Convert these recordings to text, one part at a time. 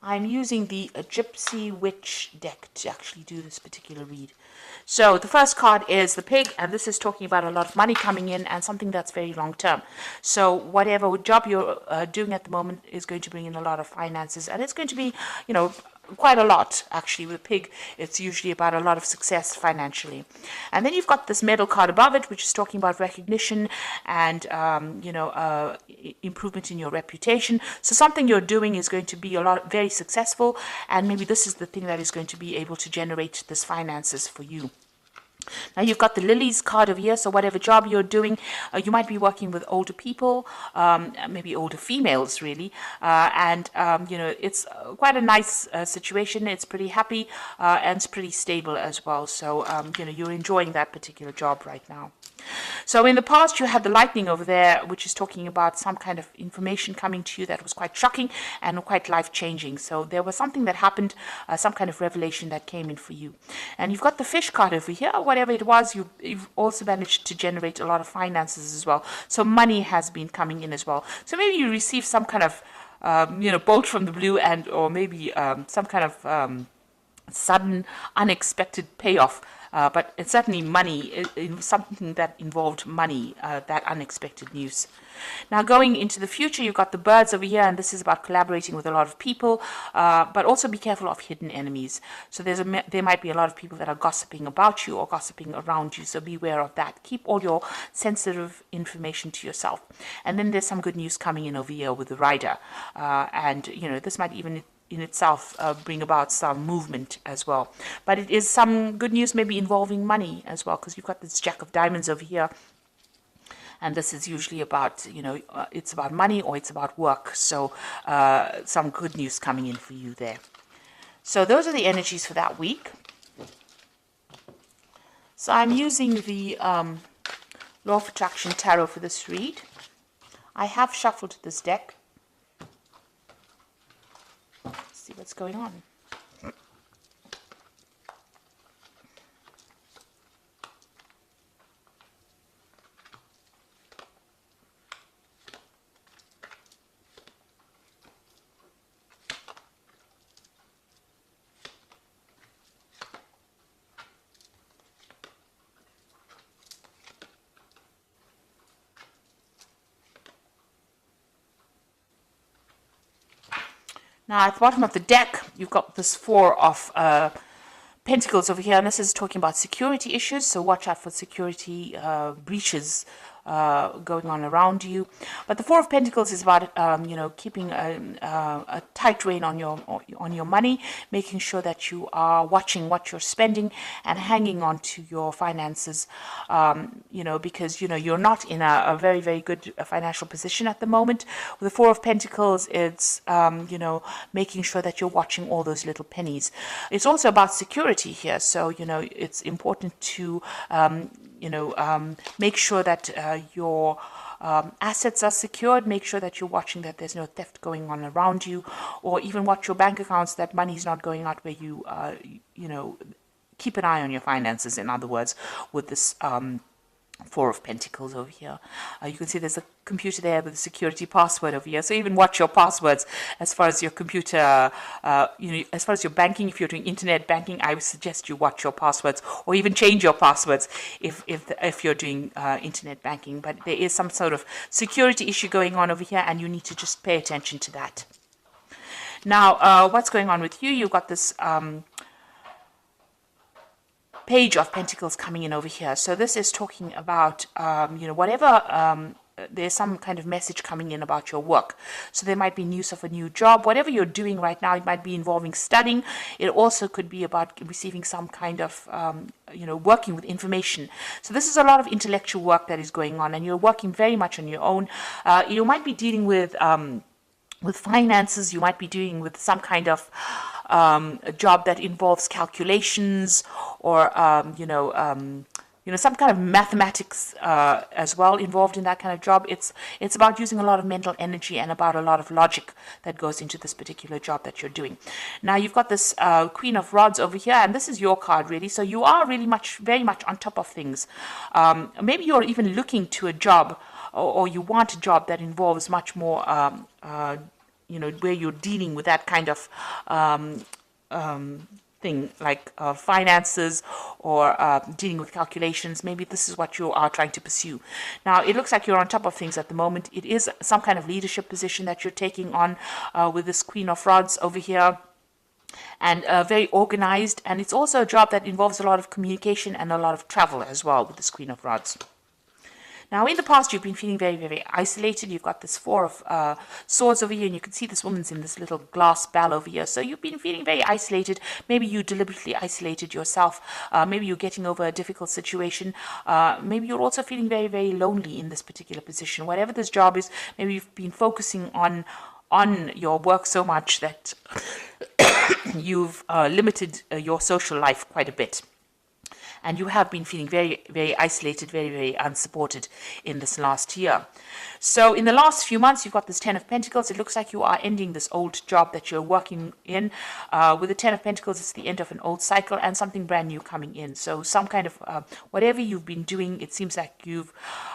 I'm using the Gypsy Witch deck to actually do this particular read. So the first card is the pig, and this is talking about a lot of money coming in and something that's very long term. So whatever job you're doing at the moment is going to bring in a lot of finances, and it's going to be, quite a lot actually. With a pig, it's usually about a lot of success financially. And then you've got this medal card above it, which is talking about recognition and improvement in your reputation. So something you're doing is going to be very successful, and maybe this is the thing that is going to be able to generate this finances for you. Now you've got the lilies card over here, so whatever job you're doing, you might be working with older people, maybe older females really, and it's quite a nice situation. It's pretty happy and it's pretty stable as well, so you're enjoying that particular job right now. So in the past you had the lightning over there, which is talking about some kind of information coming to you that was quite shocking and quite life-changing. So there was something that happened, some kind of revelation that came in for you. And you've got the fish card over here. Whatever it was, you've also managed to generate a lot of finances as well. So money has been coming in as well. So maybe you received some kind of bolt from the blue, or maybe some kind of sudden unexpected payoff. But it's certainly money, something that involved money, that unexpected news. Now going into the future, you've got the birds over here, and this is about collaborating with a lot of people, but also be careful of hidden enemies. So there might be a lot of people that are gossiping about you or gossiping around you, so beware of that. Keep all your sensitive information to yourself. And then there's some good news coming in over here with the rider, and this might even in itself bring about some movement as well. But it is some good news maybe involving money as well, because you've got this Jack of Diamonds over here. And this is usually about, it's about money or it's about work. So some good news coming in for you there. So those are the energies for that week. So I'm using the Law of Attraction Tarot for this read. I have shuffled this deck. See what's going on. Now at the bottom of the deck, you've got this Four of Pentacles over here, and this is talking about security issues, so watch out for security breaches going on around you. But the Four of Pentacles is about keeping a tight rein on your money, making sure that you are watching what you're spending and hanging on to your finances, because you're not in a very, very good financial position at the moment. With the Four of Pentacles, it's making sure that you're watching all those little pennies. It's also about security here, so it's important to make sure that your assets are secured. Make sure that you're watching that there's no theft going on around you, or even watch your bank accounts, that money's not going out where you, keep an eye on your finances, in other words, with this Four of Pentacles over here. You can see there's a computer there with a security password over here. So even watch your passwords as far as your computer, as far as your banking. If you're doing internet banking, I would suggest you watch your passwords, or even change your passwords if you're doing internet banking. But there is some sort of security issue going on over here, and you need to just pay attention to that. Now, what's going on with you? You've got this Page of Pentacles coming in over here. So this is talking about, whatever, there's some kind of message coming in about your work. So there might be news of a new job. Whatever you're doing right now, it might be involving studying. It also could be about receiving some kind of, working with information. So this is a lot of intellectual work that is going on, and you're working very much on your own. You might be dealing with finances. You might be dealing with some kind of a job that involves calculations, or some kind of mathematics as well involved in that kind of job. It's about using a lot of mental energy and about a lot of logic that goes into this particular job that you're doing. Now you've got this Queen of Rods over here, and this is your card really. So you are really very much on top of things. Maybe you're even looking to a job, or you want a job that involves much more where you're dealing with that kind of thing, like finances or dealing with calculations. Maybe this is what you are trying to pursue. Now, it looks like you're on top of things at the moment. It is some kind of leadership position that you're taking on with this Queen of Rods over here, and very organized. And it's also a job that involves a lot of communication and a lot of travel as well with this Queen of Rods. Now, in the past, you've been feeling very, very isolated. You've got this Four of Swords over here, and you can see this woman's in this little glass bell over here. So you've been feeling very isolated. Maybe you deliberately isolated yourself. Maybe you're getting over a difficult situation. Maybe you're also feeling very, very lonely in this particular position. Whatever this job is, maybe you've been focusing on your work so much that you've limited your social life quite a bit. And you have been feeling very, very isolated, very, very unsupported in this last year. So in the last few months, you've got this Ten of Pentacles. It looks like you are ending this old job that you're working in. With the Ten of Pentacles, it's the end of an old cycle and something brand new coming in. So some kind of, whatever you've been doing, it seems like you've,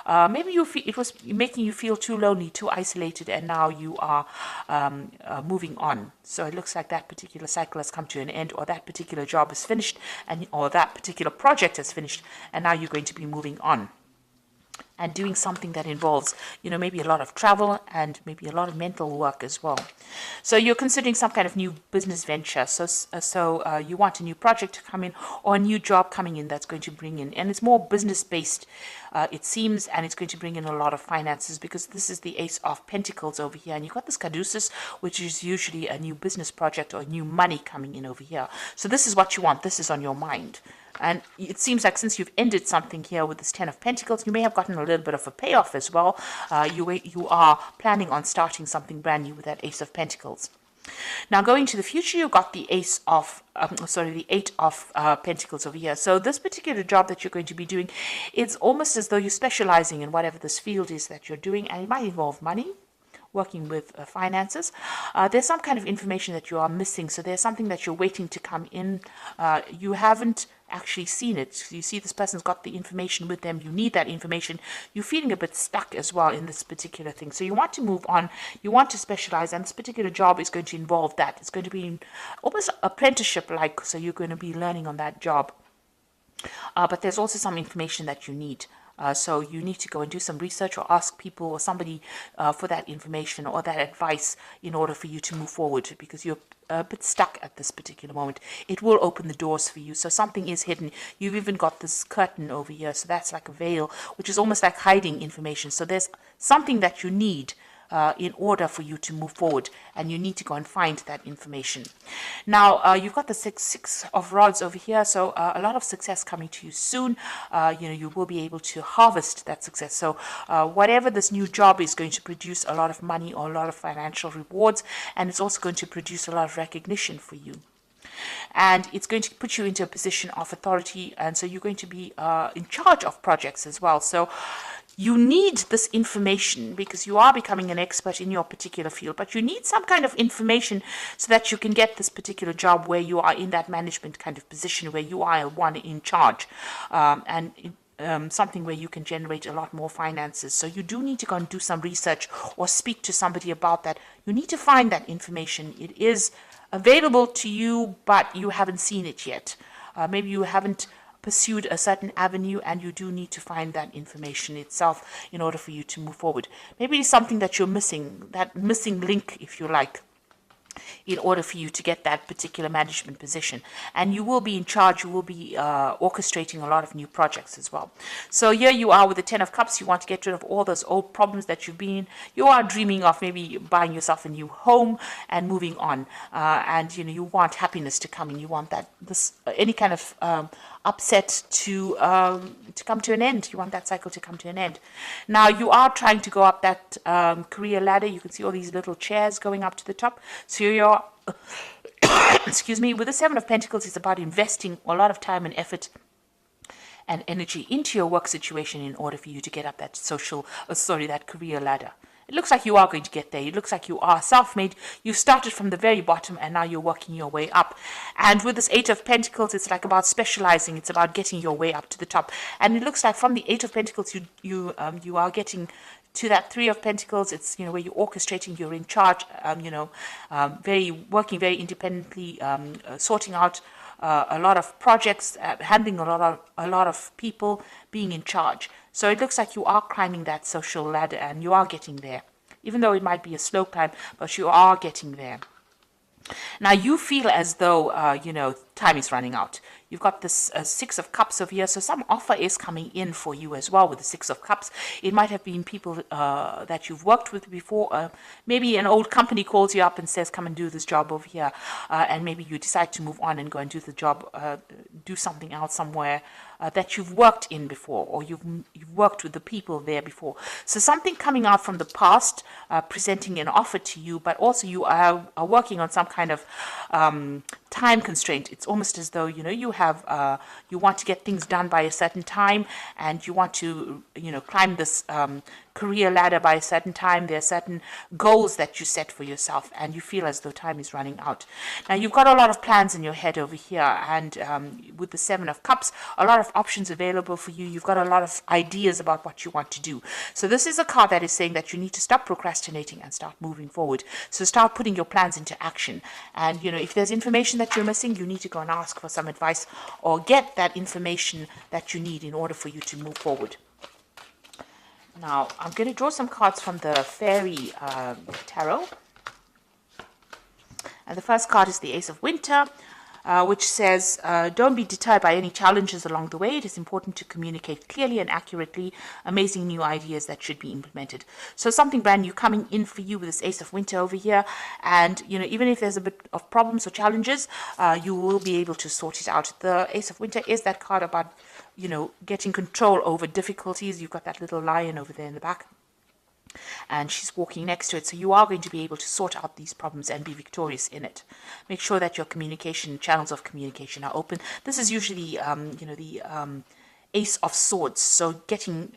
maybe it was making you feel too lonely, too isolated, and now you are moving on. So it looks like that particular cycle has come to an end, or that particular job is finished, or that particular project is finished, and now you're going to be moving on and doing something that involves, maybe a lot of travel and maybe a lot of mental work as well. So you're considering some kind of new business venture. So you want a new project to come in, or a new job coming in that's going to bring in, and it's more business based, it seems, and it's going to bring in a lot of finances, because this is the Ace of Pentacles over here, and you've got this Caduceus, which is usually a new business project or new money coming in over here. So this is what you want. This is on your mind. And it seems like since you've ended something here with this Ten of Pentacles, you may have gotten a little bit of a payoff as well. You are planning on starting something brand new with that Ace of Pentacles. Now, going to the future, you've got the Eight of Pentacles over here. So this particular job that you're going to be doing, it's almost as though you're specializing in whatever this field is that you're doing, and it might involve money, working with finances. There's some kind of information that you are missing. So there's something that you're waiting to come in. You haven't actually seen it. You see this person's got the information with them. You need that information. You're feeling a bit stuck as well in this particular thing. So you want to move on. You want to specialize, and this particular job is going to involve that. It's going to be almost apprenticeship-like. So you're going to be learning on that job. But there's also some information that you need. So you need to go and do some research, or ask people or somebody for that information or that advice in order for you to move forward, because you're a bit stuck at this particular moment. It will open the doors for you. So something is hidden. You've even got this curtain over here. So that's like a veil, which is almost like hiding information. So there's something that you need in order for you to move forward, and you need to go and find that information. Now, you've got the Six of Rods over here, so a lot of success coming to you soon. You will be able to harvest that success. So whatever this new job is going to produce a lot of money or a lot of financial rewards, and it's also going to produce a lot of recognition for you. And it's going to put you into a position of authority, and so you're going to be in charge of projects as well. So you need this information because you are becoming an expert in your particular field, but you need some kind of information so that you can get this particular job where you are in that management kind of position, where you are one in charge, something where you can generate a lot more finances. So you do need to go and do some research or speak to somebody about that. You need to find that information. It is available to you, but you haven't seen it yet. Maybe you haven't pursued a certain avenue, and you do need to find that information itself in order for you to move forward. Maybe it's something that you're missing, that missing link, if you like, in order for you to get that particular management position. And you will be in charge, you will be orchestrating a lot of new projects as well. So here you are with the Ten of Cups. You want to get rid of all those old problems that you've been in. You are dreaming of maybe buying yourself a new home and moving on. And you want happiness to come in. You want that any kind of upset to come to an end. You want that cycle to come to an end. Now you are trying to go up that career ladder. You can see all these little chairs going up to the top. So you're excuse me, with the Seven of Pentacles, it's about investing a lot of time and effort and energy into your work situation in order for you to get up that that career ladder. It looks like you are going to get there. It looks like you are self-made. You started from the very bottom, and now you're working your way up. And with this Eight of Pentacles, it's like about specializing. It's about getting your way up to the top. And it looks like from the Eight of Pentacles, you are getting to that Three of Pentacles. It's, you know, where you're orchestrating, you're in charge, working very independently, sorting out a lot of projects, handling a lot of people, being in charge. So it looks like you are climbing that social ladder and you are getting there. Even though it might be a slow climb, but you are getting there. Now you feel as though, time is running out. You've got this Six of Cups over here, so some offer is coming in for you as well with the Six of Cups. It might have been people that you've worked with before. Maybe an old company calls you up and says, come and do this job over here. And maybe you decide to move on and go and do the job, do something else somewhere that you've worked in before, or you've worked with the people there before. So something coming out from the past, presenting an offer to you, but also you are working on some kind of time constraint. It's almost as though, you have, you want to get things done by a certain time, and you want to, climb this career ladder by a certain time. There are certain goals that you set for yourself, and you feel as though time is running out. Now, you've got a lot of plans in your head over here, and with the Seven of Cups, a lot of options available for you. You've got a lot of ideas about what you want to do. So this is a card that is saying that you need to stop procrastinating and start moving forward. So start putting your plans into action. And, if there's information that you're missing, you need to go and ask for some advice or get that information that you need in order for you to move forward. Now, I'm going to draw some cards from the Fairy Tarot. And the first card is the Ace of Winter, which says, don't be deterred by any challenges along the way. It is important to communicate clearly and accurately amazing new ideas that should be implemented. So something brand new coming in for you with this Ace of Winter over here. And, even if there's a bit of problems or challenges, you will be able to sort it out. The Ace of Winter is that card about, getting control over difficulties. You've got that little lion over there in the back, and she's walking next to it. So you are going to be able to sort out these problems and be victorious in it. Make sure that your channels of communication are open. This is usually, the Ace of Swords. So getting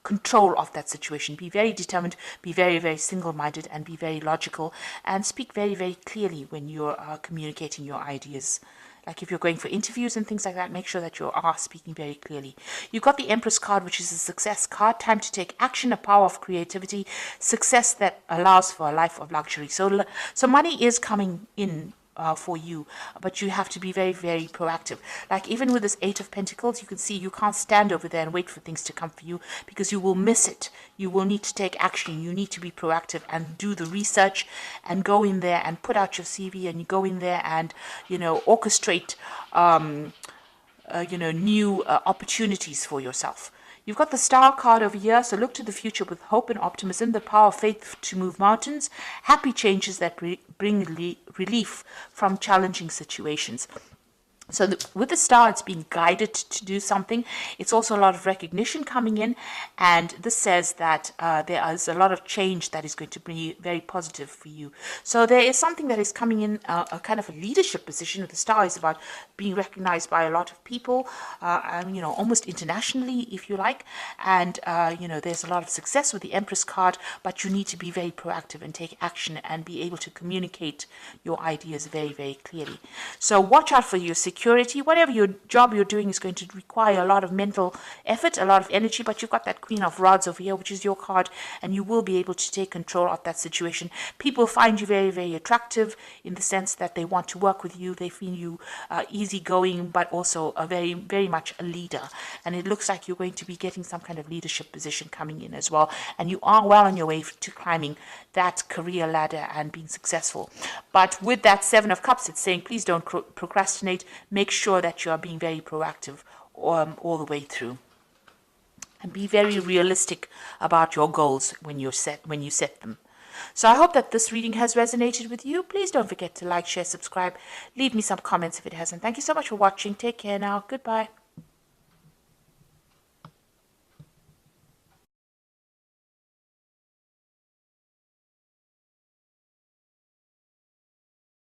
control of that situation. Be very determined, be very, very single-minded, and be very logical, and speak very, very clearly when you're communicating your ideas. Like if you're going for interviews and things like that, make sure that you are speaking very clearly. You've got the Empress card, which is a success card. Time to take action, a power of creativity, success that allows for a life of luxury. So money is coming in for you, but you have to be very, very proactive. Like even with this Eight of Pentacles, you can see you can't stand over there and wait for things to come for you, because you will miss it. You will need to take action. You need to be proactive and do the research and go in there and put out your CV, and you go in there and, orchestrate, new opportunities for yourself. You've got the Star card over here, so look to the future with hope and optimism, the power of faith to move mountains, happy changes that bring relief from challenging situations. So with the Star, it's being guided to do something. It's also a lot of recognition coming in, and this says that there is a lot of change that is going to be very positive for you. So there is something that is coming in, a kind of a leadership position. With the Star is about being recognized by a lot of people, almost internationally, if you like. And, there's a lot of success with the Empress card, but you need to be very proactive and take action and be able to communicate your ideas very, very clearly. So watch out for your security. Whatever your job you're doing is going to require a lot of mental effort, a lot of energy, but you've got that Queen of Rods over here, which is your card, and you will be able to take control of that situation. People find you very, very attractive in the sense that they want to work with you. They feel you easygoing, but also a very, very much a leader. And it looks like you're going to be getting some kind of leadership position coming in as well. And you are well on your way to climbing that career ladder and being successful. But with that Seven of Cups, it's saying, please don't procrastinate. Make sure that you are being very proactive all the way through, and be very realistic about your goals when you set them. So I hope that this reading has resonated with you. Please don't forget to like, share, subscribe. Leave me some comments if it hasn't. Thank you so much for watching. Take care now. Goodbye.